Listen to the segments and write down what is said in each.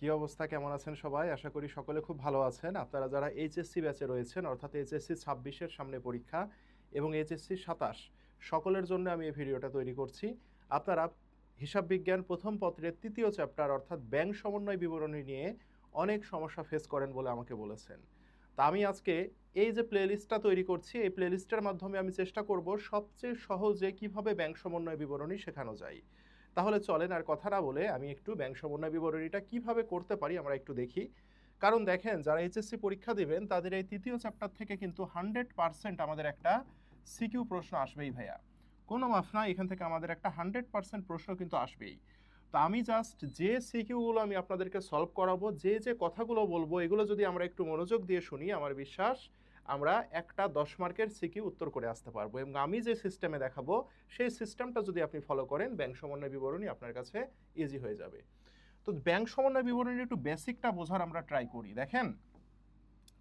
কি অবস্থা, কেমন আছেন সবাই? আশা করি সকলে খুব ভালো আছেন। আপনারা যারা এইচএসসি ব্যাচে রয়েছেন, অর্থাৎ এইচএসসি 26-এর সামনে পরীক্ষা এবং এইচএসসি 27, সকলের জন্য আমি এই ভিডিওটা তৈরি করছি। আপনারা হিসাব বিজ্ঞান প্রথম পত্রের ৩য় চ্যাপ্টার অর্থাৎ ব্যাংক সমন্বয় বিবরণী নিয়ে অনেক সমস্যা ফেস করেন বলে আমাকে বলেছেন। তা আমি আজকে এই যে প্লেলিস্টটা তৈরি করছি, এই প্লেলিস্টের মাধ্যমে আমি চেষ্টা করব সবচেয়ে সহজে কিভাবে ব্যাংক সমন্বয় বিবরণী শেখানো যায়। তাহলে চলেন আর কথা না বলে আমি একটু ব্যাংক সমন্বয় বিবরণীটা কিভাবে করতে পারি আমরা একটু দেখি। কারণ দেখেন, যারা এইচএসসি পরীক্ষা দিবেন তাদের এই ৩য় চ্যাপ্টার থেকে কিন্তু 100% আমাদের একটা সিকিউ প্রশ্ন আসবেই ভাইয়া। কোনো মাফ না, এখান থেকে আমাদের একটা 100% প্রশ্ন কিন্তু আসবেই। তো আমি জাস্ট যে সিকিউগুলো আমি আপনাদেরকে সলভ করাবো, যে যে কথাগুলো বলবো, এগুলো যদি আমরা একটু মনোযোগ দিয়ে শুনি, আমার বিশ্বাস আমরা একটা 10 মার্কের সিকিউ উত্তর করে আসতে পারবো। এবং আমি যে সিস্টেমে দেখাবো সেই সিস্টেমটা যদি আপনি ফলো করেন, ব্যাংক সমন্বয় বিবরণী আপনার কাছে ইজি হয়ে যাবে। তো ব্যাংক সমন্বয় বিবরণীর একটু বেসিকটা বোঝার আমরা ট্রাই করি। দেখেন,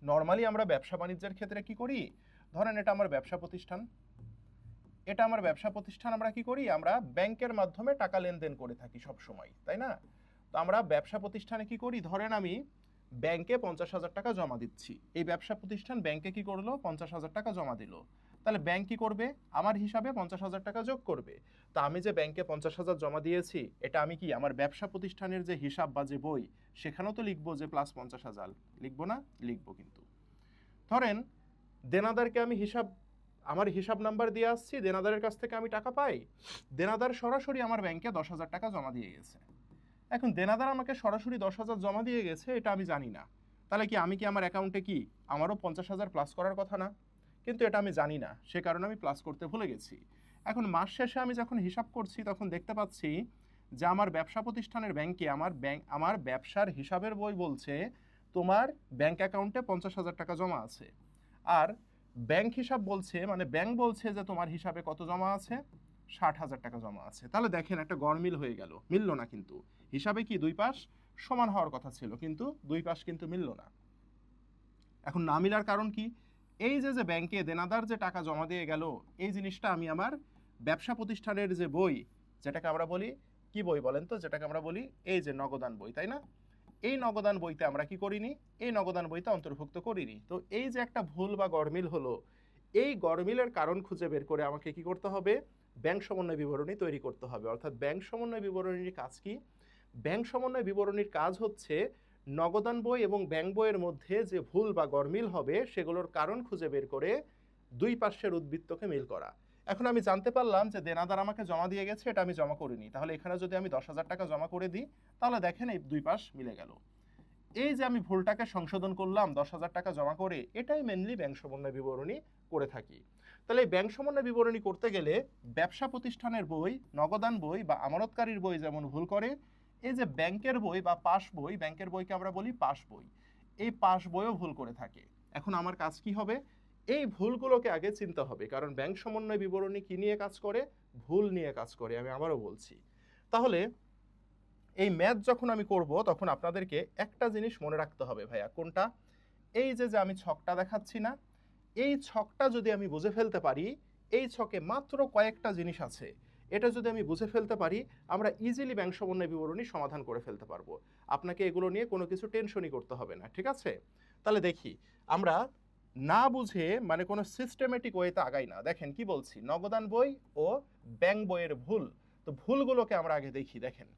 নর্মালি আমরা ব্যবসা বাণিজ্যের ক্ষেত্রে কি করি, ধরেন এটা আমার ব্যবসা প্রতিষ্ঠান, আমরা কি করি, আমরা ব্যাংকের মাধ্যমে টাকা লেনদেন করে থাকি সব সময়, তাই না? তো আমরা ব্যবসা প্রতিষ্ঠানে কি করি, ধরেন আমি ব্যাংকে 50,000 টাকা জমা দিচ্ছি, এই ব্যবসা প্রতিষ্ঠান ব্যাংকে কি করলো, 50,000 টাকা জমা দিল। তাহলে ব্যাংক কি করবে, আমার হিসাবে 50,000 টাকা যোগ করবে। তা আমি যে ব্যাংকে 50,000 জমা দিয়েছি, এটা আমি কি আমার ব্যবসা প্রতিষ্ঠানের যে হিসাব বা যে বই, সেখানেও তো লিখবো যে প্লাস 50,000, লিখবো না? লিখবো। কিন্তু ধরেন দেনাদারকে আমি আমার হিসাব নাম্বার দিয়ে আসছি, দেনাদারের কাছ থেকে আমি টাকা পাই, দেনাদার সরাসরি আমার ব্যাংকে 10,000 টাকা জমা দিয়ে গেছে। এখন দেনাদার আমাকে সরাসরি 10,000 জমা দিয়ে গেছে, এটা আমি জানি না। তাহলে কি আমি কি আমার অ্যাকাউন্টে কি আমারও 50,000 প্লাস করার কথা না? কিন্তু এটা আমি জানি না, সে কারণে আমি প্লাস করতে ভুলে গেছি। এখন মাস শেষে আমি যখন হিসাব করছি, তখন দেখতে পাচ্ছি যে আমার ব্যবসা প্রতিষ্ঠানের ব্যাংকে আমার ব্যবসার হিসাবের বই বলছে তোমার ব্যাংক অ্যাকাউন্টে 50,000 টাকা জমা আছে। আর ব্যাংক হিসাব বলছে, মানে ব্যাংক বলছে যে তোমার হিসাবে কত জমা আছে, 60,000 টাকা জমা আছে। তাহলে দেখেন একটা গড়মিল হয়ে গেল, মিলল না। কিন্তু হিসাবে কি দুই পাশ সমান হওয়ার কথা ছিল, কিন্তু দুই পাশ কিন্তু মিলল না। এখন না মিলার কারণ কি, এই যে যে ব্যাংকে দেনাদার যে টাকা জমা দিয়ে গেল, এই জিনিসটা আমি আমার ব্যবসা প্রতিষ্ঠানের যে বই, যেটাকে আমরা বলি কি বই বলেন তো, যেটাকে আমরা বলি এই যে নগদান বই, তাই না? এই নগদান বইতে আমরা কি করিনি, এই নগদান বইতে অন্তর্ভুক্ত করিনি। তো এই যে একটা ভুল বা গড়মিল হলো, এই গড়মিলের কারণ খুঁজে বের করে আমাকে কি করতে হবে, ব্যাংক সমন্বয় বিবরণী তৈরি করতে হবে। অর্থাৎ ব্যাংক সমন্বয় বিবরণীর কাজ কি, ব্যাংক সমন্বয় বিবরণীর কাজ হচ্ছে নগদান বই এবং ব্যাংক বইয়ের মধ্যে যে ভুল বা গড়মিল হবে, সেগুলোর কারণ খুঁজে বের করে দুই পাশের উদ্বৃত্তকে মিল করা। এখন আমি জানতে পারলাম যে দেনাদার আমাকে জমা দিয়ে গেছে, এটা আমি জমা করিনি, তাহলে এখানে যদি আমি 10,000 টাকা জমা করে দিই, তাহলে দেখেন এই দুই পাশ মিলে গেল। এই যে আমি ভুলটাকে সংশোধন করলাম 10,000 টাকা জমা করে, এটাই মেনলি ব্যাংক সমন্বয় বিবরণী করে থাকি। তাহলে এই ব্যাংক সমন্বয় বিবরণী করতে গেলে ব্যবসা প্রতিষ্ঠানের বই, নগদান বই বা আমানতকারীর বই যেমন ভুল করে, এই যে ব্যাংকের বই বা পাস বই, ব্যাংকের বইকে আমরা বলি পাস বই, এই পাস বইও ভুল করে থাকে। এখন আমার কাজ কি হবে, এই ভুলগুলোকে আগে চিনতে হবে, কারণ ব্যাংক সমন্বয় বিবরণী কি নিয়ে কাজ করে, ভুল নিয়ে কাজ করে। আমি আবারও বলছি। তাহলে এই ম্যাথ যখন আমি করব, তখন আপনাদেরকে একটা জিনিস মনে রাখতে হবে ভাইয়া। কোনটা? এই যে যে আমি ছকটা দেখাচ্ছি না, এই ছকটা যদি আমি বুঝে ফেলতে পারি, এই ছকে মাত্র কয়েকটা জিনিস আছে, এটা যদি আমি বুঝে ফেলতে পারি, আমরা ইজিলি ব্যাংক সমন্বয় বিবরণী সমাধান করে ফেলতে পারবো। আপনাকে এগুলো নিয়ে কোনো কিছু টেনশনই করতে হবে না, ঠিক আছে? তাহলে দেখি, আমরা না বুঝে মানে কোনো সিস্টেমেটিক ওয়েতে আগাই না। দেখেন কি বলছি, নগদান বই ও ব্যাংক বইয়ের ভুল। তো ভুলগুলোকে আমরা আগে দেখি। দেখেন,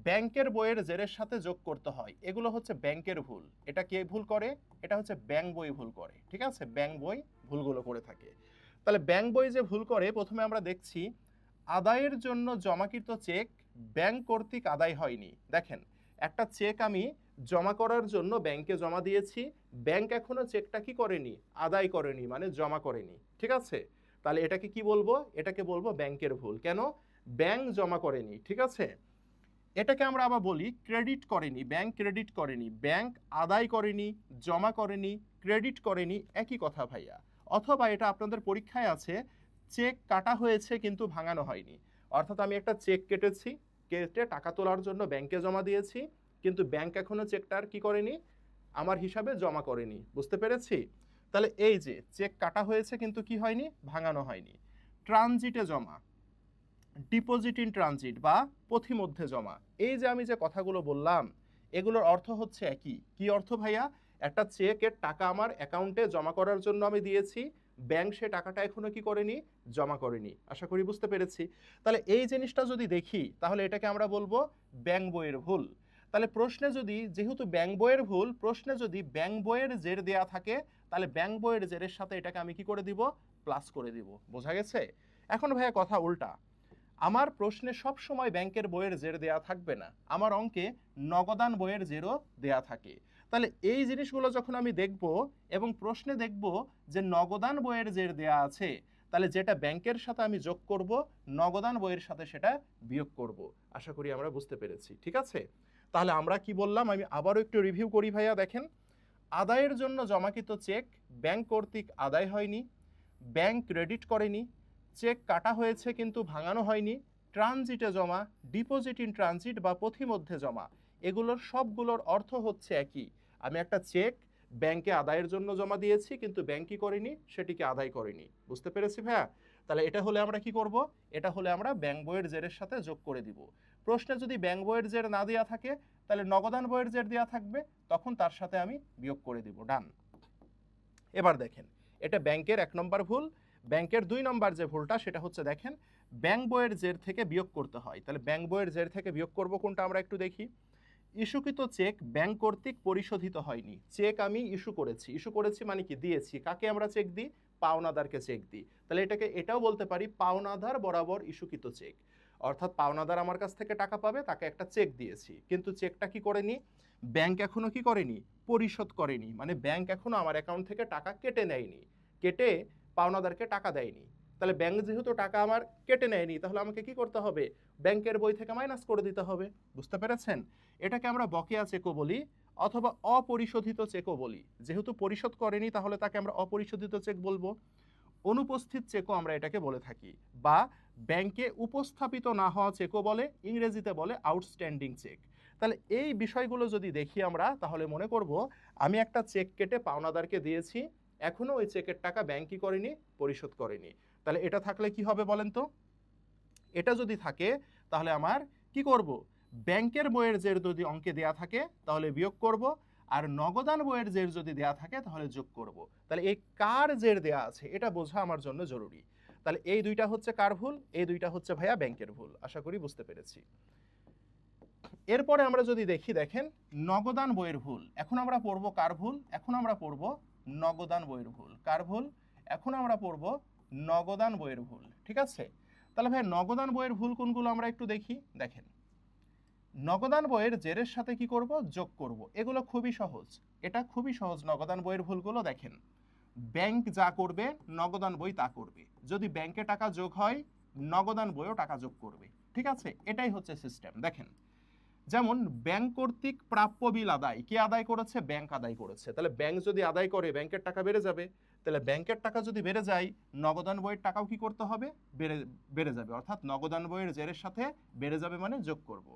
ব্যাংকের বইয়ের জেরের সাথে যোগ করতে হয়, এগুলো হচ্ছে ব্যাংকের ভুল। এটা কে ভুল করে, এটা হচ্ছে ব্যাংক বই ভুল করে, ঠিক আছে? ব্যাংক বই ভুলগুলো করে থাকে। তাহলে ব্যাংক বই যে ভুল করে, প্রথমে আমরা দেখছি আদায়ের জন্য জমাকৃত চেক ব্যাংক কর্তৃক আদায় হয়নি। দেখেন, একটা চেক আমি জমা করার জন্য ব্যাংকে জমা দিয়েছি, ব্যাংক এখনো চেকটা কি করেনি, আদায় করেনি, মানে জমা করেনি, ঠিক আছে? তাহলে এটাকে কি বলবো, এটাকে বলবো ব্যাংকের ভুল। কেন? ব্যাংক জমা করেনি, ঠিক আছে? এটাকে আমরা আবার বলি ক্রেডিট করেনি, ব্যাংক ক্রেডিট করেনি, ব্যাংক আদায় করেনি, জমা করেনি, ক্রেডিট করেনি, একই কথা ভাইয়া। অথবা এটা আপনাদের পরীক্ষায় আছে, চেক কাটা হয়েছে কিন্তু ভাঙানো হয়নি। অর্থাৎ আমি একটা চেক কেটেছি, কেটে টাকা তোলার জন্য ব্যাংকে জমা দিয়েছি, কিন্তু ব্যাংক এখনো চেকটা আর কি করেনি, আমার হিসাবে জমা করেনি। বুঝতে পেরেছি? তাহলে এই যে চেক কাটা হয়েছে কিন্তু কি হয়নি, ভাঙানো হয়নি। ট্রানজিটে জমা, ডিপোজিট ইন ট্রানজিট বা পথিমধ্যে জমা, এই যে আমি যে কথাগুলো বললাম, এগুলোর অর্থ হচ্ছে একই। কি অর্থ ভাইয়া? একটা চেকের টাকা আমার অ্যাকাউন্টে জমা করার জন্য আমি দিয়েছি, ব্যাংক সে টাকাটা এখনো কি করেনি? জমা করেনি। আশা করি বুঝতে পেরেছি। তাহলে এই জিনিসটা যদি দেখি তাহলে এটাকে আমরা বলবো ব্যাংক বইয়ের ভুল। তাহলে প্রশ্নে যদি, যেহেতু ব্যাংক বইয়ের ভুল, প্রশ্নে যদি ব্যাংক বইয়ের জের দেয়া থাকে তাহলে ব্যাংক বইয়ের জেরের সাথে এটাকে আমি কি করে দিব? প্লাস করে দিব। বোঝা গেছে? এখন ভাইয়া কথা উল্টা, আমার প্রশ্নে সব সময় ব্যাংকের বইয়ের জের দেয়া থাকবে না, আমার অঙ্কে নগদান বইয়ের জেরও দেয়া থাকে। তাহলে এই জিনিসগুলো যখন আমি দেখব এবং প্রশ্নে দেখব যে নগদান বইয়ের জের দেয়া আছে, তাহলে যেটা ব্যাংকের সাথে আমি যোগ করব, নগদান বইয়ের সাথে সেটা বিয়োগ করব। আশা করি আমরা বুঝতে পেরেছি। ঠিক আছে? তাহলে আমরা কি বললাম আমি আবারও একটু রিভিউ করি ভাইয়া। দেখেন, আদায়ের জন্য জমাকৃত চেক ব্যাংক কর্তৃক আদায় হয়নি, ব্যাংক ক্রেডিট করেনি, চেক কাটা হয়েছে কিন্তু ভাঙানো হয়নি, ট্রানজিটে জমা, ডিপোজিট ইন ট্রানজিট বা পথিমধ্যে জমা, এগুলোর সবগুলোর অর্থ হচ্ছে একই। আমি একটা চেক ব্যাংকে আদায়ের জন্য জমা দিয়েছি কিন্তু ব্যাংক কি করেনি? সেটিকে আদায় করেনি। বুঝতে পেরেছি ভাইয়া? তাহলে এটা হলে আমরা কি করব? এটা হলে আমরা ব্যাংক বইয়ের জেরের সাথে যোগ করে দিব। প্রশ্নে যদি ব্যাংক বইয়ের জের না দেওয়া থাকে তাহলে নগদান বইয়ের জের দেওয়া থাকবে, তখন তার সাথে আমি বিয়োগ করে দিব। ডান। এবার দেখেন, এটা ব্যাংকের 1 নম্বর ভুল। ব্যাংকের 2 নম্বর যে ভুলটা সেটা হচ্ছে, দেখেন, ব্যাংক বইয়ের জের থেকে বিয়োগ করতে হয়। তাহলে ব্যাংক বইয়ের জের থেকে বিয়োগ করব কোনটা আমরা একটু দেখি। ইস্যুকৃত চেক ব্যাংক কর্তৃক পরিশোধিত হয়নি। চেক আমি ইস্যু করেছি, ইস্যু করেছি মানে কি? দিয়েছি। কাকে আমরা চেক দিই? পাওনাদারকে চেক দিই। তাহলে এটাও বলতে পারি পাওনাদার বরাবর ইস্যুকৃত চেক। অর্থাৎ পাওনাদার আমার কাছ থেকে টাকা পাবে, তাকে একটা চেক দিয়েছি, কিন্তু চেকটা কি করেনি? ব্যাংক এখনো কি করেনি? পরিশোধ করেনি। মানে ব্যাংক এখনো আমার অ্যাকাউন্ট থেকে টাকা কেটে নেয়নি, কেটে পাওনাদারকে টাকা দেয়নি। তাহলে ব্যাংক যেহেতু টাকা আমার কেটে নেয়নি, তাহলে আমাকে কি করতে হবে? ব্যাংকের বই থেকে মাইনাস করে দিতে হবে। বুঝতে পেরেছেন? এটাকে আমরা বকেয়া চেকও বলি অথবা অপরিশোধিত চেকও বলি। যেহেতু পরিশোধ করেনি তাহলে তাকে আমরা অপরিশোধিত চেক বলবো। অনুপস্থিত চেকও আমরা এটাকে বলে থাকি, বা ব্যাংকে উপস্থাপিত না হওয়া চেকও বলে, ইংরেজিতে বলে আউটস্ট্যান্ডিং চেক। তাহলে এই বিষয়গুলো যদি দেখি আমরা, তাহলে মনে করব আমি একটা চেক কেটে পাওনাদারকে দিয়েছি, এখনো ওই চেকের টাকা ব্যাংক কি করেনি? পরিশোধ করেনি। তাহলে এটা থাকলে কি হবে বলেন তো? এটা যদি থাকে তাহলে আমার কি করব? ব্যাংকের বইয়ের জের যদি অঙ্কে দেয়া থাকে তাহলে বিয়োগ করব, আর নগদান বইয়ের জের যদি দেয়া থাকে তাহলে যোগ করব। তাহলে এই কার জের দেয়া আছে এটা বোঝা আমার জন্য জরুরি। তাহলে এই দুইটা হচ্ছে কার ভুল? এই দুইটা হচ্ছে ভাইয়া ব্যাংকের ভুল। আশা করি বুঝতে পেরেছি। এরপরে আমরা যদি দেখি, দেখেন, নগদান বইয়ের ভুল। এখন আমরা পড়ব কার ভুল? এখন আমরা পড়ব নগদান বইয়ের ভুল। কার ভুল? এখন আমরা পড়ব নগদান বইয়ের ভুল। ঠিক আছে? তাহলে ভাই নগদান বইয়ের ভুল কোনগুলো আমরা একটু দেখি। দেখেন, নগদান বইয়ের জেরের সাথে কি করব? যোগ করব। এগুলো খুবই সহজ, এটা খুবই সহজ। নগদান বইয়ের ভুলগুলো দেখেন, ব্যাংক যা করবে নগদান বই তা করবে। যদি ব্যাংকে টাকা যোগ হয় নগদান বইও টাকা যোগ করবে। ঠিক আছে? এটাই হচ্ছে সিস্টেম। দেখেন, যেমন ব্যাংক কর্তৃক প্রাপ্য বিল আদায়, কে আদায় করেছে? ব্যাংক আদায় করেছে। তাহলে ব্যাংক যদি আদায় করে ব্যাংকের টাকা বেড়ে যাবে। তাহলে ব্যাংকের টাকা যদি বেড়ে যায় নগদান বইয়ের টাকাও কি করতে হবে? বেড়ে যাবে। অর্থাৎ নগদান বইয়ের জেরের সাথে বেড়ে যাবে মানে যোগ করব।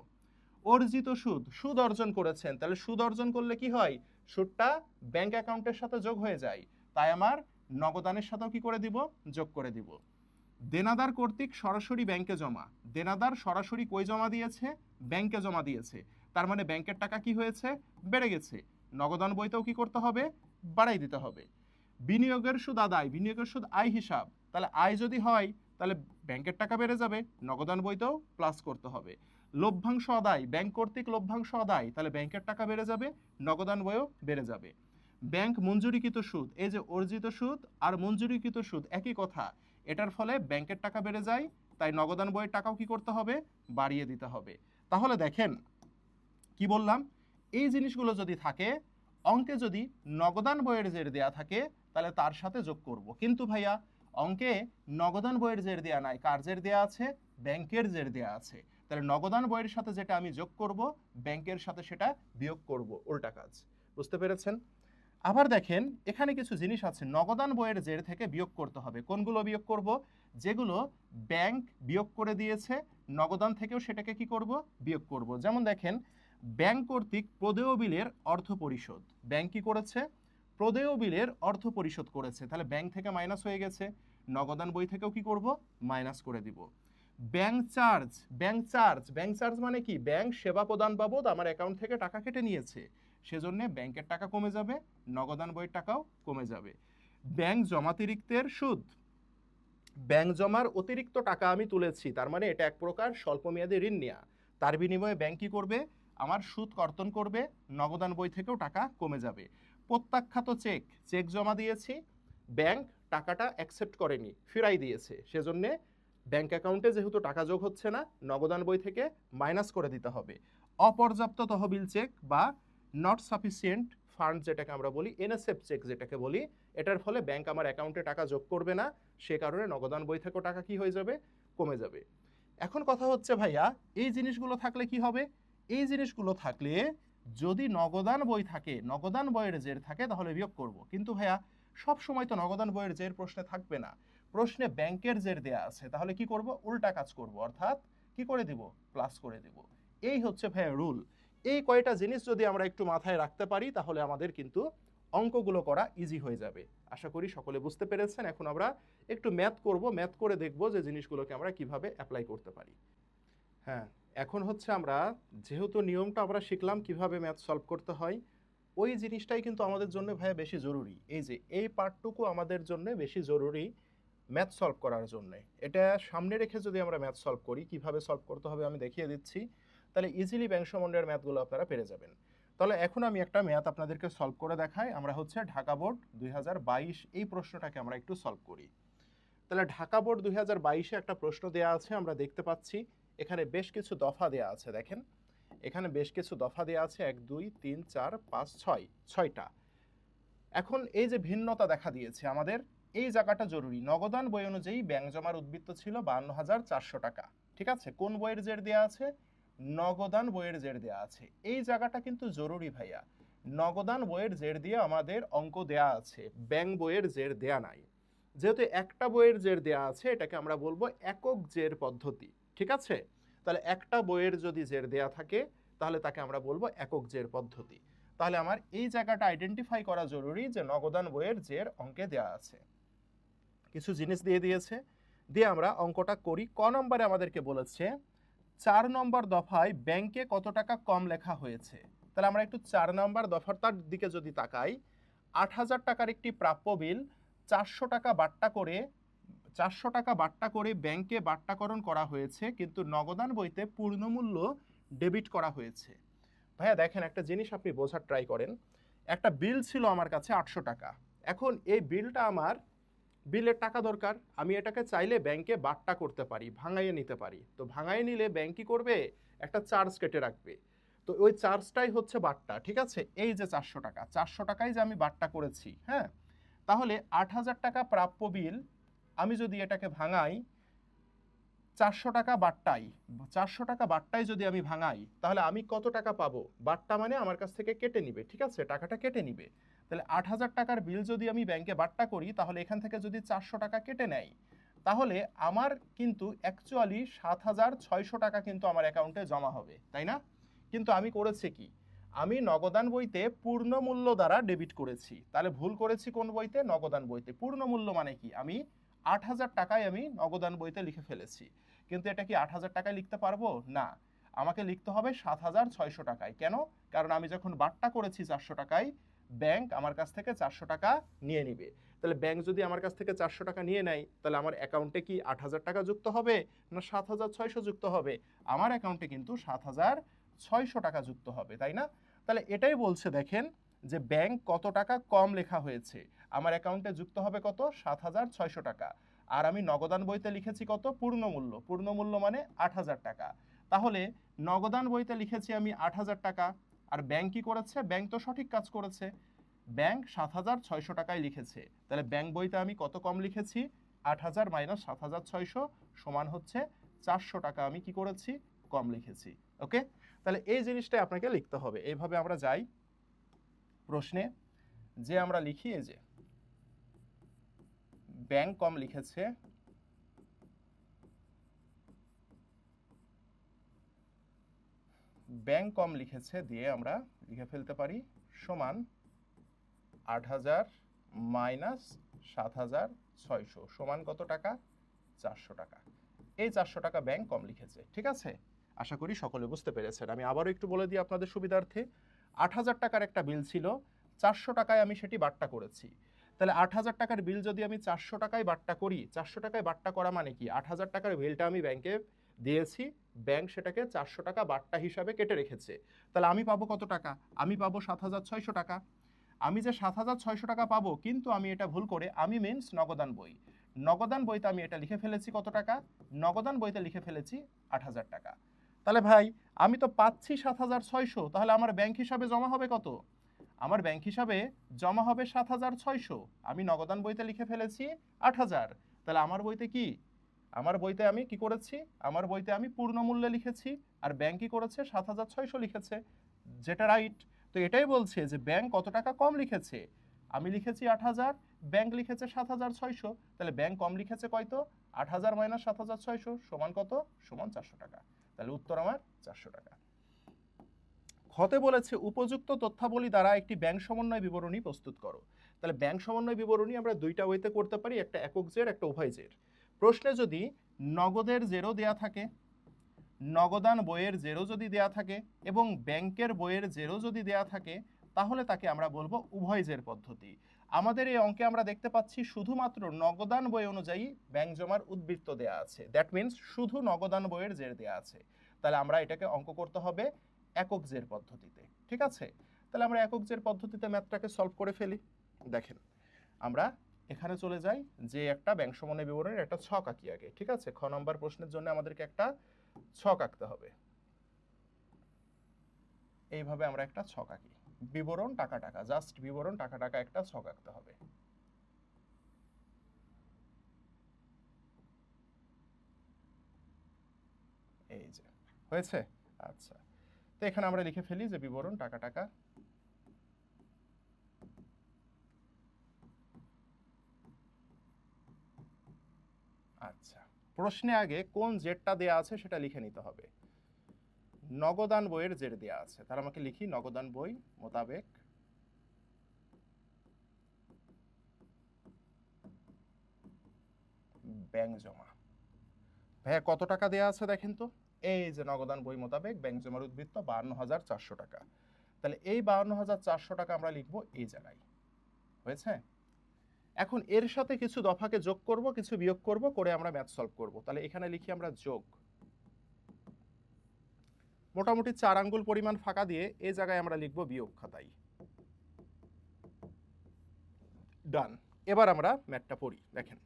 অর্জিত সুদ, সুদ অর্জন করেছেন, তাহলে সুদ অর্জন করলে কি হয়? সুদটা ব্যাংক অ্যাকাউন্টের সাথে যোগ হয়ে যায়, তাই আমার নগদানের সাথেও কি করে দিব? যোগ করে দিব। দেনাদার কর্তৃক সরাসরি ব্যাংকে জমা, দেনাদার সরাসরি কই জমা দিয়েছে? ব্যাংকে জমা দিয়েছে। তার মানে ব্যাংকের টাকা কি হয়েছে? বেড়ে গেছে। নগদান বইতেও কি করতে হবে? বাড়াই দিতে হবে। বিনিয়োগের সুদ আদায়, বিনিয়োগের সুদ আয় হিসাব, তাহলে আয় যদি হয় তাহলে ব্যাংকের টাকা বেড়ে যাবে, নগদান বইতেও প্লাস করতে হবে। লভ্যাংশ আদায়, ব্যাংক কর্তৃক লভ্যাংশ আদায়, তাহলে ব্যাংকের টাকা বেড়ে যাবে, নগদান বইও বেড়ে যাবে। ব্যাংক মঞ্জুরিকৃত সুদ, এই যে অর্জিত সুদ আর মঞ্জুরিকৃত সুদ একই কথা, এটার ফলে ব্যাংকের টাকা বেড়ে যায়, তাই নগদান বইয়ের টাকাও কি করতে হবে? বাড়িয়ে দিতে হবে। তাহলে দেখেন কি বললাম, এই জিনিসগুলো যদি থাকে, অঙ্কে যদি নগদান বইয়ের জের দেয়া থাকে তাহলে তার সাথে যোগ করব। কিন্তু ভাইয়া অঙ্কে নগদান বইয়ের জের দেয়া নাই, কার জের দেয়া আছে? ব্যাংকের জের দেয়া আছে। তাহলে নগদান বইয়ের সাথে যেটা আমি যোগ করব, ব্যাংকের সাথে সেটা বিয়োগ করব, উল্টা কাজ। বুঝতে পেরেছেন? আবার দেখেন, এখানে কিছু জিনিস আছে নগদান বইয়ের জের থেকে বিয়োগ করতে হবে। কোনগুলো বিয়োগ করব? যেগুলো ব্যাংক বিয়োগ করে দিয়েছে, নগদান থেকেও সেটাকে কি করব? বিয়োগ করব। যেমন দেখেন, ব্যাংক কর্তৃক প্রদেয় বিলের অর্থ পরিশোধ, ব্যাংক কি করেছে? প্রদেয় বিলের অর্থ পরিশোধ করেছে, তাহলে ব্যাংক থেকে মাইনাস হয়ে গেছে, নগদান বই থেকেও কি করব? মাইনাস করে দিব। ব্যাংক চার্জ মানে কি? ব্যাংক সেবা প্রদান বাবদ আমার অ্যাকাউন্ট থেকে টাকা কেটে নিয়েছে, সেজন্য ব্যাংকের টাকা কমে যাবে, নগদান বইয়ের টাকাও কমে যাবে। ব্যাংক জমাতিরিক্তের সুদ, ব্যাংক জমার অতিরিক্ত টাকা আমি তুলেছি, তার মানে এটা এক প্রকার স্বল্পমেয়াদী ঋণ নেওয়া, তার বিনিময়ে ব্যাংক কি করবে? আমার সুদ কর্তন করবে, নগদান বই থেকেও টাকা কমে যাবে। প্রত্যাখ্যাত চেক জমা দিয়েছি, ব্যাংক টাকাটা অ্যাকসেপ্ট করেনি, ফিরাই দিয়েছে, সেজন্য ব্যাংক অ্যাকাউন্টে যেহেতু টাকা যোগ হচ্ছে না, নগদান বই থেকে মাইনাস করে দিতে হবে। অপর্যাপ্ত তহবিল চেক বা নট সাফিসিয়েন্ট ফান্ড যেটাকে আমরা বলি, এনএসএফ চেক যেটাকে বলি, এটার ফলে ব্যাংক আমার অ্যাকাউন্টে টাকা যোগ করবে না, সে কারণে নগদান বই থেকেও টাকা কি হয়ে যাবে? কমে যাবে। এখন কথা হচ্ছে ভাইয়া, এই জিনিসগুলো থাকলে কি হবে? এই জিনিসগুলো থাকলে যদি নগদান বই থাকে, নগদান বইয়ের জের থাকে, তাহলে বিয়োগ করব। কিন্তু ভাইয়া সব সময় তো নগদান বইয়ের জের প্রশ্নে থাকবে না, প্রশ্নে ব্যাংকের জের দেয়া আছে, তাহলে কি করব? উল্টা কাজ করব, অর্থাৎ কি করে দিব? প্লাস করে দিব। এই হচ্ছে ভাইয়া রুল। এই কয়টা জিনিস যদি আমরা একটু মাথায় রাখতে পারি, তাহলে আমাদের কিন্তু অঙ্কগুলো করা ইজি হয়ে যাবে। আশা করি সকলে বুঝতে পেরেছেন। এখন আমরা একটু ম্যাথ করব, ম্যাথ করে দেখব যে জিনিসগুলোকে আমরা কিভাবে অ্যাপ্লাই করতে পারি। হ্যাঁ, এখন হচ্ছে আমরা যেহেতু নিয়মটা আমরা শিখলাম কিভাবে ম্যাথ সলভ করতে হয়, ওই জিনিসটাই কিন্তু আমাদের জন্য ভাইয়া বেশি জরুরি। এই যে এই পার্টটুকু আমাদের জন্য বেশি জরুরি ম্যাথ সলভ করার জন্য। এটা সামনে রেখে যদি আমরা ম্যাথ সলভ করি, কিভাবে সলভ করতে হবে আমি দেখিয়ে দিচ্ছি, তাহলে ইজিলি ব্যাংক সম্বন্ধের ম্যাথগুলো আপনারা পেরে যাবেন। তাহলে এখন আমি একটা ম্যাথ আপনাদেরকে সলভ করে দেখাই। আমরা হচ্ছে ঢাকা বোর্ড 2022 এই প্রশ্নটাকে আমরা একটু সলভ করি। তাহলে ঢাকা বোর্ড 2022-এ একটা প্রশ্ন দেয়া আছে, আমরা দেখতে পাচ্ছি এখানে বেশ কিছু দফা দেয়া আছে। দেখেন এখানে বেশ কিছু দফা দেয়া আছে, 1 2 3 4 5 6, 6টা। এখন এই যে ভিন্নতা দেখা দিয়েছে আমাদের, এই জায়গাটা জরুরি। নগদান বই অনুযায়ী ব্যাংক জমার উদ্বৃত্ত ছিল 52,400 টাকা, ঠিক আছে? কোন বইয়ের জের দেয়া আছে? নগদান বইয়ের জের দেয়া আছে। এই জায়গাটা কিন্তু জরুরি ভাইয়া। নগদান বইয়ের জের দিয়ে আমাদের অঙ্ক দেয়া আছে, ব্যাংক বইয়ের জের দেয়া নাই। যেহেতু একটা বইয়ের জের দেয়া আছে, এটাকে আমরা বলবো একক জের পদ্ধতি, ঠিক আছে? তাহলে একটা বইয়ের যদি জের দেয়া থাকে, তাহলে তাকে আমরা বলবো একক জের পদ্ধতি। তাহলে আমার এই জায়গাটা আইডেন্টিফাই করা জরুরি যে নগদান বইয়ের জের অঙ্কে দেয়া আছে। কিছু জিনিস দিয়ে দিয়েছে, দিয়ে আমরা অঙ্কটা করি। ক নম্বরে আমাদেরকে বলেছে 4 নম্বর দফায় ব্যাংকে কত টাকা কম লেখা হয়েছে। তাহলে আমরা একটু 4 নম্বর দফাটার দিকে যদি তাকাই, 8,000 টাকার একটি প্রাপ্য বিল 400 টাকা বাট্টা করে ব্যাংকে বাট্টাকরণ করা হয়েছে, কিন্তু নগদান বইতে পূর্ণমূল্য ডেবিট করা হয়েছে। ভাইয়া দেখেন একটা জিনিস আপনি বোঝার ট্রাই করেন। একটা বিল ছিল আমার কাছে 800 টাকা, এখন এই বিলটা আমার, বিলের টাকা দরকার, আমি এটাকে চাইলে ব্যাংকে বাট্টা করতে পারি, ভাঙাইয়ে নিতে পারি। তো ভাঙাইয়ে নিলে ব্যাংক কি করবে? একটা চার্জ কেটে রাখবে, তো ওই চার্জটাই হচ্ছে বাট্টা, ঠিক আছে? এই যে 400 টাকা, 400 টাকায় যে আমি বাট্টা করেছি, হ্যাঁ, তাহলে 8,000 টাকা প্রাপ্য বিল, আমি যদি এটাকে ভাঙাই 400 টাকা বাট্টাই, 400 টাকা বাট্টাই যদি আমি ভাঙাই, তাহলে আমি কত টাকা পাবো? বাট্টা মানে আমার কাছ থেকে কেটে নিবে, ঠিক আছে? টাকাটা কেটে নিবে। তাহলে 8,000 টাকার বিল যদি আমি ব্যাংকে বাট্টা করি, তাহলে এখান থেকে যদি 400 টাকা কেটে নেয়, তাহলে আমার কিন্তু অ্যাকচুয়ালি 7,600 টাকা কিন্তু আমার অ্যাকাউন্টে জমা হবে, তাই না? কিন্তু আমি করেছি কি? আমি নগদান বইতে পূর্ণ মূল্য দ্বারা ডেবিট করেছি। তাহলে ভুল করেছি কোন বইতে? নগদান বইতে। পূর্ণ মূল্য মানে কি? আমি 8,000 টাকায় আমি নগদান বইতে লিখে ফেলেছি, কিন্তু এটা কি 8,000 টাকায় লিখতে পারবো না, আমাকে লিখতে হবে 7,600 টাকায়। কেন? কারণ আমি যখন বাট্টা করেছি 400 টাকায়, ব্যাংক আমার কাছ থেকে 400 টাকা নিয়ে নিবে। তাহলে ব্যাংক যদি আমার কাছ থেকে 400 টাকা নিয়ে নেয়, তাহলে আমার অ্যাকাউন্টে কি 8,000 টাকা যুক্ত হবে না 7,600 যুক্ত হবে? আমার অ্যাকাউন্টে কিন্তু 7,600 টাকা যুক্ত হবে, তাই না? তাহলে এটাই বলছে, দেখেন যে ব্যাংক কত টাকা কম লেখা হয়েছে, আমার অ্যাকাউন্টে যুক্ত হবে কত? 7,600 টাকা। আর আমি নগদান বইতে লিখেছি কত? পূর্ণমূল্য, পূর্ণমূল্য মানে 8,000 টাকা। তাহলে নগদান বইতে লিখেছি আমি 8,000 টাকা, আর ব্যাংক কি করেছে? ব্যাংক তো সঠিক কাজ করেছে, ব্যাংক 7,600 টাকায় লিখেছে। তাহলে ব্যাংক বইতে আমি কত কম লিখেছি? 8,000 মাইনাস 7,600 সমান হচ্ছে 400 টাকা আমি কি করেছি? কম লিখেছি। ওকে, তাহলে এই জিনিসটাই আপনাকে লিখতে হবে। এইভাবে আমরা যাই প্রশ্নে, যে আমরা লিখি এই যে ব্যাংক কম লিখেছে, ব্যাংক কম লিখেছে দিয়ে আমরা লিখে ফেলতে পারি সমান 8,000 মাইনাস 7,600 সমান কত টাকা? 400 টাকা। এই 400 টাকা ব্যাংক কম লিখেছে। ঠিক আছে, আশা করি সকলে বুঝতে পেরেছেন। আমি আবারও একটু বলে দিই আপনাদের সুবিধার্থে। 8,000 টাকার একটা বিল ছিল, 400 টাকায় আমি সেটি বাট্টা করেছি। তাহলে 8,000 টাকার বিল যদি আমি 400 টাকায় বাট্টা করি, 400 টাকায় বাট্টা করা মানে কি, 8,000 টাকার বিলটা আমি ব্যাংকে দিয়েছি, ব্যাংক সেটাকে 400 টাকা বাট্টা হিসাবে কেটে রেখেছে। তাহলে আমি পাবো কত টাকা? আমি পাবো 7,600 টাকা। আমি যে 7,600 টাকা পাবো, কিন্তু আমি এটা ভুল করে, আমি মিনস নগদান বই, নগদান বইতে আমি এটা লিখে ফেলেছি কত টাকা? নগদান বইতে লিখে ফেলেছি 8,000 টাকা। তাহলে ভাই আমি তো পাচ্ছি 7,600, তাহলে আমার ব্যাংক হিসাবে জমা হবে কত? আমার ব্যাংক হিসাবে জমা হবে 7,600। আমি নগদান বইতে লিখে ফেলেছি 8,000। তাহলে আমার বইতে কি, আমার বইতে আমি কি করেছি, আমার বইতে আমি পূর্ণ মূল্যে লিখেছি, আর ব্যাংক কি করেছে? 7,600 লিখেছে, যেটা রাইট। তো এটাই বলছে যে ব্যাংক কত টাকা কম লিখেছে। আমি লিখেছি 8,000, ব্যাংক লিখেছে 7,600। তাহলে ব্যাংক কম লিখেছে কত? 8,000 মাইনাস 7,600 সমান কত? সমান 400 টাকা। তাহলে উত্তর আমার 400 টাকা। হতে বলেছে উপযুক্ত তথ্যাবলী দ্বারা একটি ব্যাংক সমন্বয় বিবরণী প্রস্তুত করো। তাহলে ব্যাংক সমন্বয় বিবরণী আমরা দুইটা ওয়েতে করতে পারি, একটা একক জের, একটা উভয় জের। প্রশ্নে যদি নগদের জেরও দেয়া থাকে, নগদান বইয়ের জেরও যদি দেয়া থাকে, এবং ব্যাংকের বইয়ের জেরও যদি দেয়া থাকে, তাহলে তাকে আমরা বলবো উভয় জের পদ্ধতি। আমাদের এই অঙ্কে আমরা দেখতে পাচ্ছি শুধুমাত্র নগদান বই অনুযায়ী ব্যাংক জমার উদ্বৃত্ত দেয়া আছে, দ্যাট মিনস শুধু নগদান বইয়ের জের দেয়া আছে। তাহলে আমরা এটাকে অঙ্ক করতে হবে একক জের পদ্ধতিতে। ঠিক আছে, তাহলে আমরা একক জের পদ্ধতিতে ম্যাথটাকে সলভ করে ফেলি। দেখেন, আমরা এখানে চলে যাই, যে একটা ব্যাংক সমন্বয় বিবরণের একটা ছক আঁকি আগে। ঠিক আছে, খ নম্বর প্রশ্নের জন্য আমাদেরকে একটা ছক আঁকতে হবে। এইভাবে আমরা একটা ছক আঁকি, বিবরণ টাকা টাকা, জাস্ট বিবরণ টাকা টাকা একটা ছক আঁকতে হবে। এই যে হয়েছে। আচ্ছা, তো এখানে আমরা লিখে ফেলি যে বিবরণ টাকা টাকা। আচ্ছা, প্রশ্নে আগে কোন জেরটা দেয়া আছে সেটা লিখে নিতে হবে। নগদান বইয়ের জের দেয়া আছে, তাহলে আমাকে লিখি নগদান বই মোতাবেক ব্যাংক জমা। ভাইয়া কত টাকা দেয়া আছে দেখেন তো, এই যে নগদান বই মোতাবেক ব্যাংক জমার উদ্বৃত্ত 52,400 টাকা। তাহলে এই 52,400 টাকা আমরা লিখবো এই জায়গায়। হয়েছে? এখন এর সাথে কিছু দফাকে যোগ করব, কিছু বিয়োগ করব, করে আমরা ম্যাথ সলভ করব। তাহলে এখানে লিখি আমরা যোগ, মোটামুটি 4 আঙ্গুল পরিমাণ ফাঁকা দিয়ে এই জায়গায় আমরা লিখবো বিয়োগ খাতায়। ডান। এবার আমরা ম্যাথটা পড়ি। দেখেন,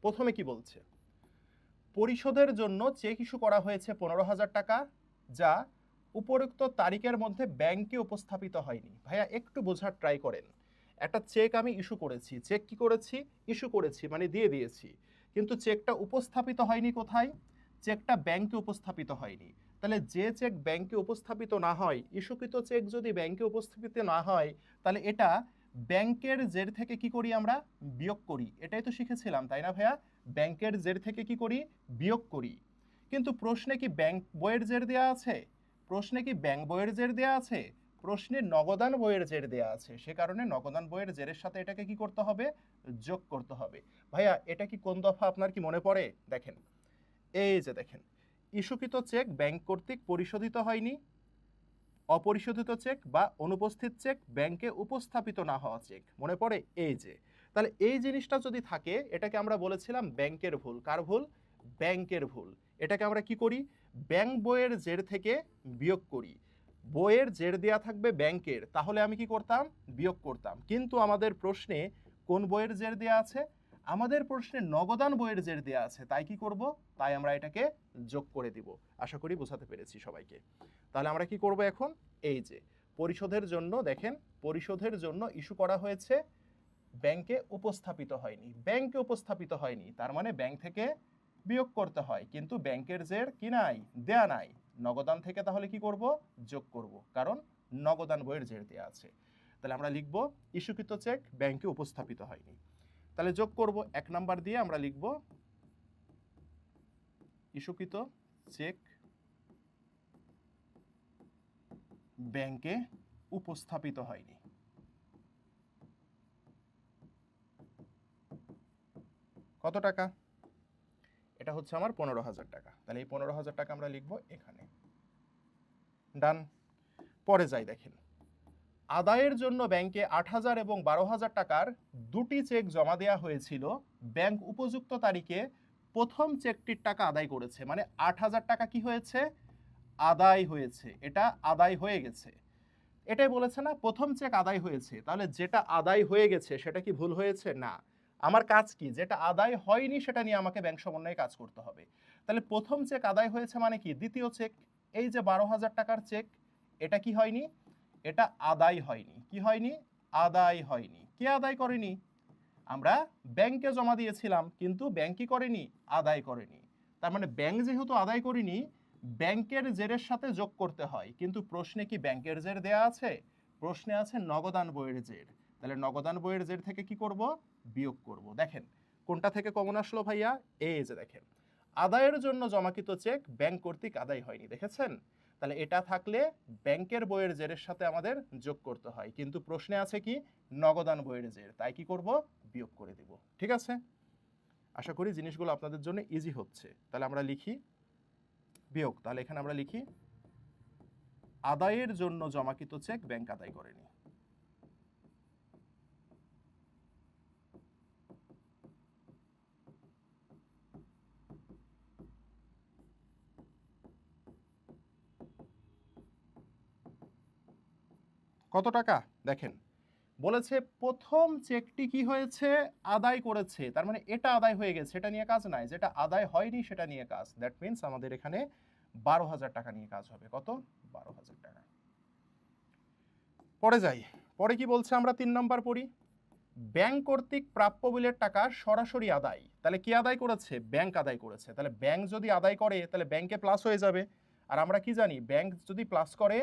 প্রথমে কি বলছে, পরিশোধের জন্য চেক ইস্যু করা হয়েছে 15,000 টাকা, যা উপরোক্ত তারিখের মধ্যে ব্যাংকে উপস্থাপিত হয়নি। ভাইয়া একটু বোঝার ট্রাই করেন। একটা চেক আমি ইস্যু করেছি, চেক কি করেছি? ইস্যু করেছি, মানে দিয়ে দিয়েছি, কিন্তু চেকটা উপস্থাপিত হয়নি কোথায়? চেকটা ব্যাংকে উপস্থাপিত হয়নি। তাহলে যে চেক ব্যাংকে উপস্থাপিত না হয়, ইস্যুকৃত চেক যদি ব্যাংকে উপস্থাপিত না হয়, তাহলে এটা ব্যাংকের জের থেকে কি করি আমরা? বিয়োগ করি। এটাই তো শিখেছিলাম, তাই না ভাইয়া? ব্যাংকের জের থেকে কি করি? বিয়োগ করি। কিন্তু প্রশ্নে কি ব্যাংক বইয়ের জের দেয়া আছে? প্রশ্নে কি ব্যাংক বইয়ের জের দেয়া আছে? প্রশ্নে নগদান বইয়ের জের দেয়া আছে, সে কারণে নগদান বইয়ের জেরের সাথে এটাকে কি করতে হবে? যোগ করতে হবে। ভাইয়া এটা কি কোন দফা আপনার কি মনে পড়ে? দেখেন, এই যে দেখেন, ইস্যুকৃত চেক ব্যাংক কর্তৃক পরিশোধিত হয়নি, অপরিশোধিত চেক বা অনুপস্থিত চেক, ব্যাংকে উপস্থাপিত না হওয়া চেক, মনে পড়ে? এই যে, তাহলে এই জিনিসটা যদি থাকে, এটাকে আমরা বলেছিলাম ব্যাংকের ভুল। কার ভুল? ব্যাংকের ভুল। এটাকে আমরা কি করি? ব্যাংক বইয়ের জের থেকে বিয়োগ করি। বইয়ের জের দেয়া থাকবে ব্যাংকের, তাহলে আমি কি করতাম? বিয়োগ করতাম। কিন্তু আমাদের প্রশ্নে কোন বইয়ের জের দেয়া আছে? আমাদের প্রশ্নে নগদান বইয়ের জের দেয়া আছে, তাই কি করব? তাই আমরা এটাকে যোগ করে দিব। আশা করি বোঝাতে পেরেছি সবাইকে। তাহলে আমরা কি করব এখন? এই যে পরিশোধের জন্য, দেখেন, পরিশোধের জন্য ইস্যু করা হয়েছে, ব্যাংকে উপস্থাপিত হয়নি। ব্যাংকে উপস্থাপিত হয়নি, তার মানে ব্যাংক থেকে বিয়োগ করতে হয়, কিন্তু ব্যাংকের জের কি নাই? দেয়া নাই। নগদান থেকে তাহলে কি করব? যোগ করব, কারণ নগদান বইয়ের জের দেয়া আছে। তাহলে আমরা লিখব ইস্যুকৃত চেক ব্যাংকে উপস্থাপিত হয়নি। তাহলে যোগ করব, 1 নাম্বার দিয়ে আমরা লিখব ইস্যুকৃত চেক ব্যাংকে উপস্থাপিত হয়নি। কত টাকা? এটা হচ্ছে আমার 15,000 টাকা। তাহলে এই 15,000 টাকা আমরা লিখবো এখানে। ডান। পরে যাই, দেখেন আদায়ের জন্য ব্যাংকে 8,000 এবং 12,000 টাকার দুটি চেক জমা দেওয়া হয়েছিল। ব্যাংক উপযুক্ত তারিখে প্রথম চেকটির টাকা আদায় করেছে, মানে 8,000 টাকা কি হয়েছে, আদায় হয়েছে। এটা আদায় হয়ে গেছে, এটাই বলেছে না, প্রথম চেক আদায় হয়েছে। তাহলে যেটা আদায় হয়ে গেছে সেটা কি ভুল হয়েছে? না। আমার কাজ কি, যেটা আদায় হয়নি সেটা নিয়ে আমাকে ব্যাংক সমন্বয়ে কাজ করতে হবে। তাহলে প্রথম চেক আদায় হয়েছে মানে কি, দ্বিতীয় চেক, এই যে 12,000 টাকার চেক, এটা কি হয়নি, এটা আদায় হয়নি। কি হয়নি? আদায় হয়নি। কে আদায় করেনি? আমরা ব্যাংকে জমা দিয়েছিলাম, কিন্তু ব্যাংক কি করেনি? আদায় করেনি। তার মানে ব্যাংক যেহেতু আদায় করেনি, ব্যাংকের জেরের সাথে যোগ করতে হয়। কিন্তু প্রশ্নে কি ব্যাংকের জের দেয়া আছে? প্রশ্নে আছে নগদান বইয়ের জের। তাহলে নগদান বইয়ের জের থেকে কি করব? বিয়োগ করব। দেখেন কোনটা থেকে কমন আসলো ভাইয়া? এই যে দেখেন, আদায়ের জন্য জমাকৃত চেক ব্যাংক কর্তৃক আদায় হয়নি, দেখেছেন? তাহলে এটা থাকলে ব্যাংকের বইয়ের জেরের সাথে আমাদের যোগ করতে হয়, কিন্তু প্রশ্নে আছে কি? নগদান বইয়ের জের, তাই কি করব? বিয়োগ করে দিব। ঠিক আছে, আশা করি জিনিসগুলো আপনাদের জন্য ইজি হচ্ছে। তাহলে আমরা লিখি বিয়োগ। তাহলে এখানে আমরা লিখি আদায়ের জন্য জমাকৃত চেক ব্যাংক আদায় করেনি। কত টাকা? দেখেন বলেছে প্রথম চেকটি কি হয়েছে? আদায় করেছে। তার মানে এটা আদায় হয়ে গেছে, এটা নিয়ে কাজ নাই। যেটা আদায় হয়নি সেটা নিয়ে কাজ। দ্যাট মিনস আমাদের এখানে 12,000 টাকা নিয়ে কাজ হবে। কত? 12,000 টাকা। পরে যাই, পরে কি বলছে আমরা 3 নাম্বার পড়ি। ব্যাংক কর্তৃক প্রাপ্য বিলের টাকা সরাসরি আদায়। তাহলে কি আদায় করেছে? ব্যাংক আদায় করেছে। তাহলে ব্যাংক যদি আদায় করে তাহলে ব্যাংকে প্লাস হয়ে যাবে। আর আমরা কি জানি, ব্যাংক যদি প্লাস করে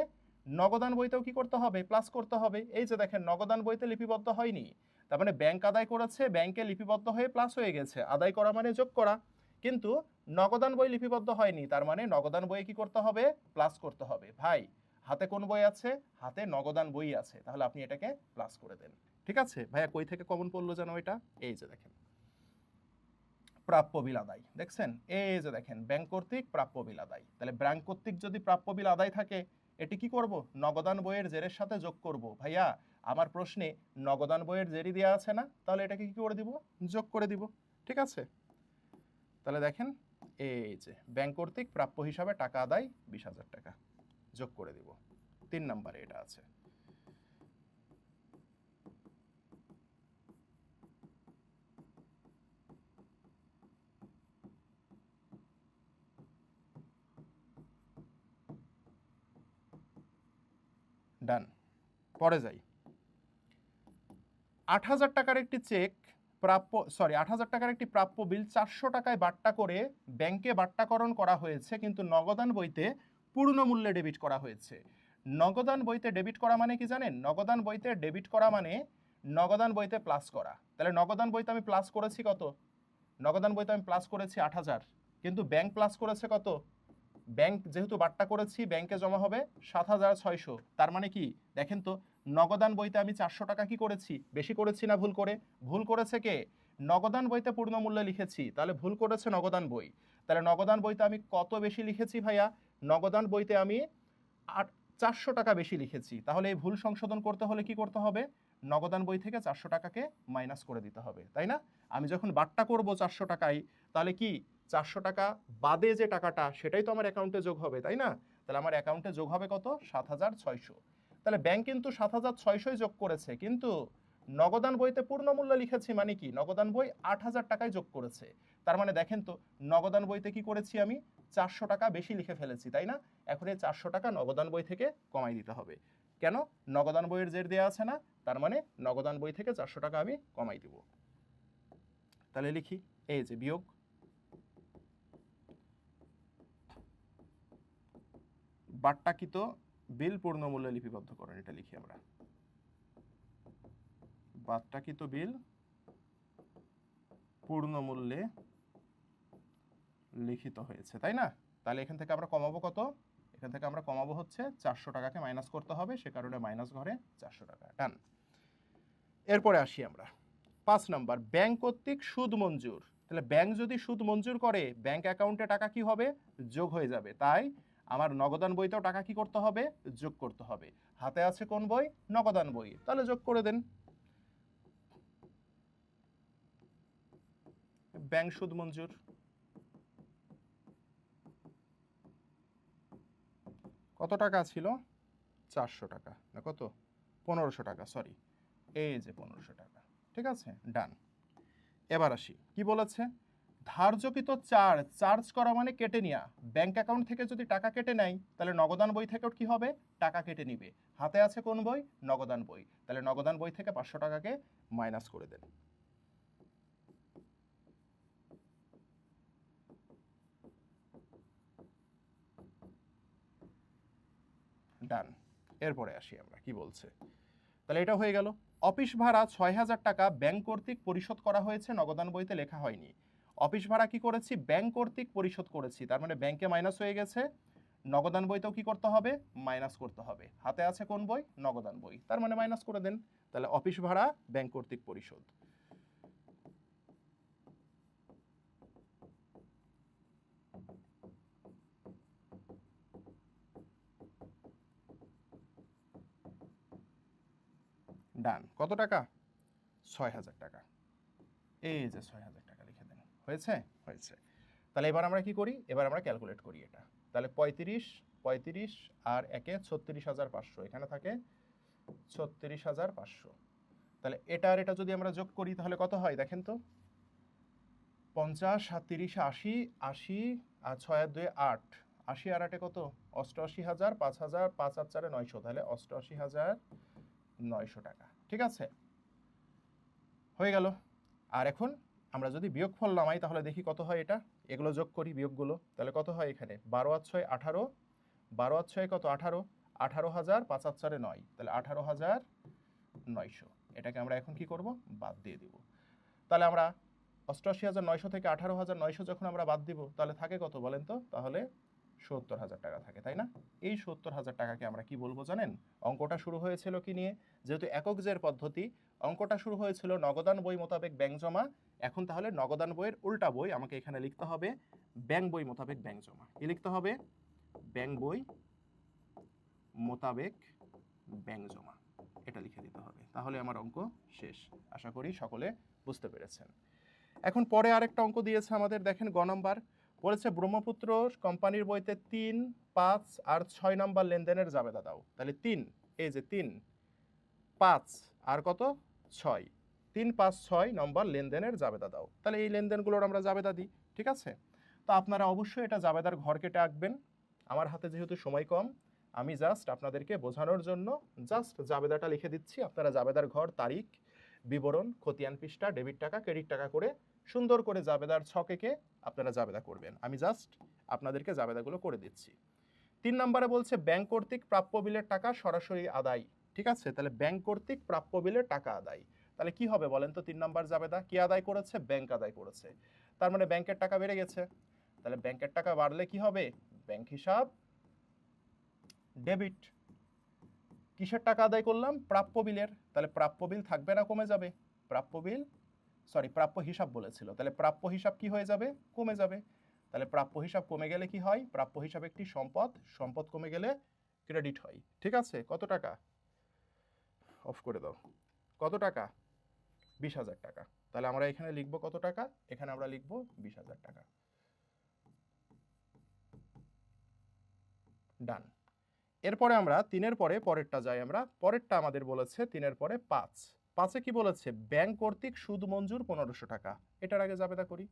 নগদান বইতেও কি করতে হবে? প্লাস করতে হবে। এই যে দেখেন নগদান বইতে লিপিবদ্ধ হয়নি, তার মানে ব্যাংক আদায় করেছে, ব্যাংকে লিপিবদ্ধ হয়ে প্লাস হয়ে গেছে। আদায় করা মানে যোগ করা, কিন্তু নগদান বই লিপিবদ্ধ হয়নি, তার মানে নগদান বইয়ে কি করতে হবে? প্লাস করতে হবে। ভাই হাতে কোন বই আছে? হাতে নগদান বই আছে, তাহলে আপনি এটাকে প্লাস করে দেন। ঠিক আছে ভাইয়া, কই থেকে কমন পড়লো যেন এটা? এই যে দেখেন প্রাপ্য বিল আদায়, দেখছেন? এই যে দেখেন ব্যাংক কর্তৃক প্রাপ্য বিল আদায়। তাহলে ব্যাংক কর্তৃক যদি প্রাপ্য বিল আদায় থাকে, এটি কি করব? নগদান বইয়ের জেরের সাথে যোগ করব। ভাইয়া আমার প্রশ্নে নগদান বইয়ের জেরি দেওয়া আছে না, তাহলে এটাকে কি করে দিব? যোগ করে দিব। ঠিক আছে, তাহলে দেখেন এই যে ব্যাংক কর্তৃক প্রাপ্য হিসাবে টাকা আদায় 20,000 টাকা, যোগ করে দিব। 3 নম্বরে এটা আছে। ডান। পরে যাই, 8,000 টাকার একটি চেক প্রাপ্য, 8,000 টাকার একটি প্রাপ্য বিল 400 টাকায় বাট্টা করে ব্যাংকে বাট্টাকরণ করা হয়েছে, কিন্তু নগদান বইতে পূর্ণ মূল্যে ডেবিট করা হয়েছে। নগদান বইতে ডেবিট করা মানে কি জানেন? নগদান বইতে ডেবিট করা মানে নগদান বইতে প্লাস করা। তাহলে নগদান বইতে আমি প্লাস করেছি কত? নগদান বইতে আমি প্লাস করেছি 8,000, কিন্তু ব্যাংক প্লাস করেছে কত? ব্যাংক যেহেতু বাট্টা করেছি, ব্যাংকে জমা হবে 7,600। তার মানে কি দেখেন তো, নগদান বইতে আমি 400 টাকা কি করেছি? বেশি করেছি না ভুল করে? ভুল করেছে কে? নগদান বইতে পূর্ণ মূল্য লিখেছি, তাহলে ভুল করেছে নগদান বই। তাহলে নগদান বইতে আমি কত বেশি লিখেছি ভাইয়া? নগদান বইতে আমি 400 টাকা বেশি লিখেছি। তাহলে এই ভুল সংশোধন করতে হলে কি করতে হবে? নগদান বই থেকে 400 টাকাকে মাইনাস করে দিতে হবে, তাই না? আমি যখন বাট্টা করব 400 টাকায়, তাহলে কি 400 টাকা বাদে যে টাকাটা সেটাই তো আমার অ্যাকাউন্টে যোগ হবে, তাই না? তাহলে আমার অ্যাকাউন্টে যোগ হবে কত? 7,600। তাহলে ব্যাংক কিন্তু 7,600 যোগ করেছে, কিন্তু নগদান বইতে পূর্ণ মূল্য লিখেছি মানে কি? নগদান বই 8,000 টাকায় যোগ করেছে। তার মানে দেখেন তো, নগদান বইতে কি করেছি আমি? 400 টাকা বেশি লিখে ফেলেছি, তাই না? এখন এই 400 টাকা নগদান বই থেকে কমাই দিতে হবে। কেন? নগদান বইয়ের জের দেওয়া আছে না, তার মানে নগদান বই থেকে 400 টাকা আমি কমাই দিব। তাহলে লিখি এই যে বিয়োগ, বাট্টাকৃত বিল পূর্ণ মূল্যে লিপিবদ্ধ করেন, এটা লিখি আমরা। বাট্টাকৃত বিল পূর্ণ মূল্যে লিখিত হয়েছে, তাই না? তাহলে এখান থেকে আমরা কমাবো কত? এখান থেকে আমরা কমাবো হচ্ছে 400 টাকাকে মাইনাস করতে হবে, সে কারণে মাইনাস ঘরে 400 টাকা। ডান। এরপরে আসি আমরা 5 নাম্বার, ব্যাংক কর্তৃক সুদ মঞ্জুর। তাহলে ব্যাংক যদি সুদ মঞ্জুর করে ব্যাংক অ্যাকাউন্টে টাকা কি হবে, যোগ হয়ে যাবে। তাই আমার নগদান বইতেও টাকা কি করতে হবে, যোগ করতে হবে। হাতে আছে কোন বই, নগদান বই, তাহলে যোগ করে দেন। ব্যাংক সুদ মঞ্জুর কত টাকা ছিল, 400 টাকা না কত, 1500 টাকা, সরি, এই যে 1500 টাকা। ঠিক আছে, ডান। এবার আসি, কি বলেছে, ধার্যকৃত চার্জ করা মানে কেটে নেওয়া। ব্যাংক অ্যাকাউন্ট থেকে যদি টাকা কেটে নেয় তাহলে নগদান বই থেকেও কি হবে, টাকা কেটে নিবে। হাতে আছে কোন বই, নগদান বই, তাহলে নগদান বই থেকে 500 টাকাকে মাইনাস করে দেন। ডান। এরপরে আসি আমরা, কি বলছে, তাহলে এটা হয়ে গেল। অফিস ভাড়া 6000 টাকা ব্যাংক কর্তৃক পরিশোধ করা হয়েছে, নগদান বইতে লেখা হয়নি। অফিস ভাড়া কি করেছি, ব্যাংক কর্তৃক পরিশোধ করেছি, তার মানে ব্যাংকে মাইনাস হয়ে গেছে, নগদান বইতেও কি করতে হবে, মাইনাস করতে হবে। হাতে আছে কোন বই, নগদান বই, তার মানে মাইনাস করে দেন। তাহলে অফিস ভাড়া ব্যাংক কর্তৃক পরিশোধ। ডান। কত টাকা, 6000 টাকা। এই যে 6000 টাকা লিখে দেন। হয়েছে, হয়েছে। তাহলে এবার আমরা কি করি, এবার আমরা ক্যালকুলেট করি এটা। তাহলে 35 আর একে 36,500, এখানে থাকে 36,500। তাহলে এটা আর এটা যদি আমরা যোগ করি তাহলে কত হয় দেখেন তো, 50 আর 30 80, 80 আর 6 আর 2 8, 80 আর 8 কত, 88,000, 5,000, 5 আর 4 900, তাহলে 88,900 টাকা। ঠিক আছে, হয়ে গেল। আর এখন আমরা যদি বিয়োগফল নামাই তাহলে দেখি কত হয় এটা, এগুলো যোগ করি বিয়োগগুলো, তাহলে কত হয় এখানে, 12 আর 6 18, 12 আর 6 কত 18, 18,000, 5 আর 4 9, তাহলে 18,900। এটাকে আমরা এখন কি করব, বাদ দিয়ে দিব। তাহলে আমরা 88,900 থেকে 18,900 যখন আমরা বাদ দিব তাহলে থাকে কত বলেন তো, তাহলে 70,000 টাকা থাকে, তাই না? এই 70,000 টাকাকে আমরা কি বলবো জানেন, অঙ্কটা শুরু হয়েছিল কি নিয়ে, যেহেতু একক জের পদ্ধতি, অঙ্কটা শুরু হয়েছিল নগদান বই মোতাবেক ব্যাংক জমা। এখন তাহলে নগদান বইয়ের উল্টা বই আমাকে এখানে লিখতে হবে ব্যাংক বই মোতাবেক ব্যাংক জমা। কি লিখতে হবে, ব্যাংক বই মোতাবেক ব্যাংক জমা, এটা লিখে দিতে হবে। তাহলে আমার অঙ্ক শেষ। আশা করি সকলে বুঝতে পেরেছেন। এখন পরে আরেকটা অঙ্ক দিয়েছে আমাদের, দেখেন গ নম্বর বলেছে ব্রহ্মপুত্র কোম্পানির বইতে 3, 5 আর 6 নম্বর লেনদেনের জাবেদা দাও। তাহলে 3, এই যে 3, 5 আর কত 6, 3, 5, 6 নম্বর লেনদেনের জাবেদা দাও। তাহলে এই লেনদেনগুলোর আমরা জাবেদা দিই। ঠিক আছে, তো আপনারা অবশ্যই এটা জাবেদার ঘর কেটে আঁকবেন। আমার হাতে যেহেতু সময় কম, আমি জাস্ট আপনাদেরকে বোঝানোর জন্য জাস্ট জাবেদাটা লিখে দিচ্ছি। আপনারা জাবেদার ঘর, তারিখ, বিবরণ, খতিয়ান পৃষ্ঠা, ডেবিট টাকা, ক্রেডিট টাকা করে সুন্দর করে জাবেদার ছক এঁকে আপনারা জাবেদা করবেন। আমি জাস্ট আপনাদেরকে জাবেদাগুলো করে দিচ্ছি। 3 নম্বরে বলছে ব্যাংক কর্তৃক প্রাপ্য বিলের টাকা সরাসরি আদায়। ঠিক আছে, তাহলে ব্যাংক কর্তৃক প্রাপ্য বিলের টাকা আদায়, তাহলে কি হবে বলেন তো, 3 নম্বর জাবেদা কি আদায় করেছে, ব্যাংক আদায় করেছে, তার মানে ব্যাংকের টাকা বেড়ে গেছে। তাহলে ব্যাংকের টাকা বাড়লে কি হবে, ব্যাংক হিসাব ডেবিট। কিসের টাকা আদায় করলাম, প্রাপ্য বিলের, তাহলে প্রাপ্য বিল থাকবে না কমে যাবে, প্রাপ্য বিল, সরি প্রাপ্য হিসাব বলেছিল, তাহলে প্রাপ্য হিসাব কি হয়ে যাবে, কমে যাবে। তাহলে প্রাপ্য হিসাব কমে গেলে কি হয়, প্রাপ্য হিসাব একটি সম্পদ, সম্পদ কমে গেলে ক্রেডিট হয়। ঠিক আছে, কত টাকা, অফ করে দাও, কত টাকা, 20,000 টাকা। তাহলে আমরা এখানে লিখবো কত টাকা, এখানে আমরা লিখবো 20,000 টাকা। ডান। এরপরে আমরা 3-এর পরে পরেরটা যাই, আমরা পরেরটা আমাদের বলেছে 3-এর পরে 5, 5-এ কি বলেছে, ব্যাংক কর্তৃক সুদ মঞ্জুর 1500 টাকা। এটার আগে জাবেদা করি।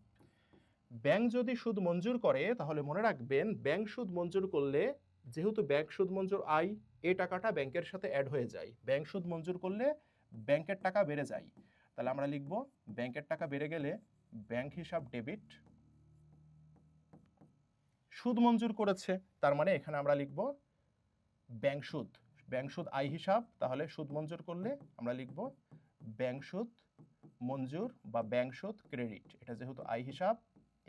ব্যাংক যদি সুদ মঞ্জুর করে তাহলে মনে রাখবেন ব্যাংক সুদ মঞ্জুর করলে, যেহেতু ব্যাংক সুদ মঞ্জুর আয়, এই টাকাটা ব্যাংকের সাথে অ্যাড হয়ে যায়। ব্যাংক সুদ মঞ্জুর করলে ব্যাংকের টাকা বেড়ে যায়, তাহলে আমরা লিখব ব্যাংকের টাকা বেড়ে গেলে ব্যাংক হিসাব ডেবিট। সুদ মঞ্জুর করেছে, তার মানে এখানে আমরা লিখব ব্যাংক সুদ, ব্যাংক সুদ আয় হিসাব, তাহলে সুদ মঞ্জুর করলে আমরা লিখব ব্যাংক সুদ মঞ্জুর বা ব্যাংক সুদ ক্রেডিট। এটা যেহেতু আয় হিসাব,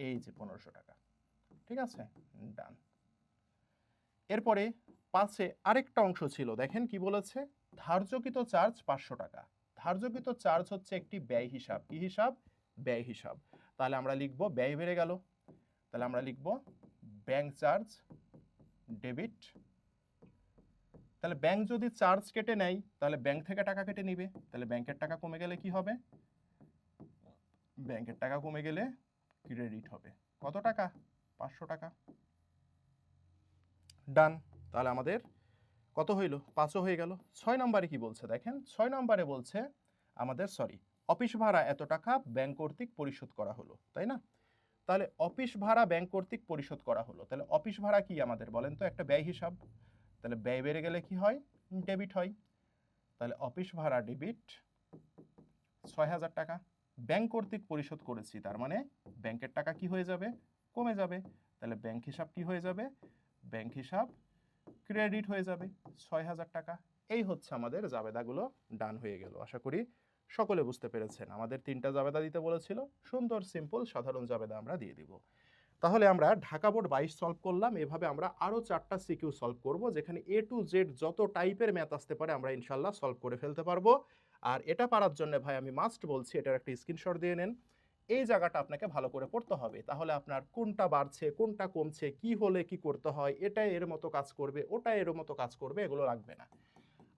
এই যে 1500 টাকা। ঠিক আছে, ডান। এরপরে 5-এ আরেকটা অংশ ছিল, দেখেন কি বলেছে, ধার্যকৃত চার্জ 500 টাকা। ধার্যকৃত চার্জ হচ্ছে একটি ব্যয় হিসাব, কি হিসাব, ব্যয় হিসাব। তাহলে আমরা লিখব ব্যয় বেড়ে গেল, তাহলে আমরা লিখব ব্যাংক চার্জ ডেবিট। তাহলে ব্যাংক যদি চার্জ কেটে নেয় তাহলে ব্যাংক থেকে টাকা কেটে নিবে, তাহলে ব্যাংকের টাকা কমে গেলে কি হবে? ব্যাংকের টাকা কমে গেলে ক্রেডিট হবে। কত টাকা? 500 টাকা। ডান। তাহলে আমাদের কত হইল? 5ও হয়ে গেল। 6 নম্বরে কি বলছে দেখেন, 6 নম্বরে বলছে আমাদের অফিস ভাড়া এত টাকা ব্যাংক কর্তৃক পরিশোধ করা হলো, তাই না? তাহলে অফিস ভাড়া ব্যাংক কর্তৃক পরিশোধ করা হলো, তাহলে অফিস ভাড়া কি আমাদের বলেন তো? একটা ব্যয় হিসাব। তাহলে ব্যয় বেড়ে গেলে কি হয়? ডেবিট হয়। তাহলে অফিস ভাড়া ডেবিট 6000 টাকা ব্যাংক কর্তৃক পরিশোধ করেছি, তার মানে ব্যাংকের টাকা কি হয়ে যাবে? কমে যাবে। তাহলে ব্যাংক হিসাব কি হয়ে যাবে? ব্যাংক হিসাব ক্রেডিট হয়ে যাবে 6000 টাকা। এই হচ্ছে আমাদের জাবেদাগুলো ডান হয়ে গেল। আশা করি সকলে বুঝতে পেরেছেন। আমাদের 3টা জাবেদা দিতে বলেছিল, সুন্দর সিম্পল সাধারণ জাবেদা আমরা দিয়ে দিব। তাহলে আমরা ঢাকা বোর্ড 22 সলভ করলাম। এভাবে আমরা আরও 4টা সিকিউ সলভ করব, যেখানে A to Z যত টাইপের ম্যাথ আসতে পারে আমরা ইনশাল্লাহ সলভ করে ফেলতে পারবো। আর এটা পারার জন্য ভাই আমি মাস্ট বলছি, এটার একটা স্ক্রিনশট দিয়ে নেন। এই জায়গাটা আপনাকে ভালো করে পড়তে হবে, তাহলে আপনার কোনটা বাড়ছে কোনটা কমছে, কি হলে কি করতে হয়, এটা এর মতো কাজ করবে ওটা এর মতো কাজ করবে, এগুলো লাগবে না।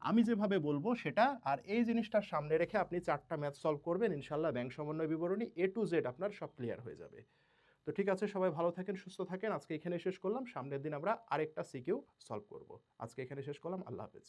আমি যেভাবে বলবো সেটা, আর এই জিনিসটা সামনে রেখে আপনি 4টা ম্যাথ সলভ করবেন, ইনশাল্লাহ ব্যাংক সমন্বয় বিবরণী A to Z আপনার সব ক্লিয়ার হয়ে যাবে। তো ঠিক আছে, সবাই ভালো থাকেন, সুস্থ থাকেন। আজকে এখানে শেষ করলাম, সামনের দিন আমরা আরেকটা সিকিউ সলভ করব। আজকে এখানে শেষ করলাম, আল্লাহ হাফেজ।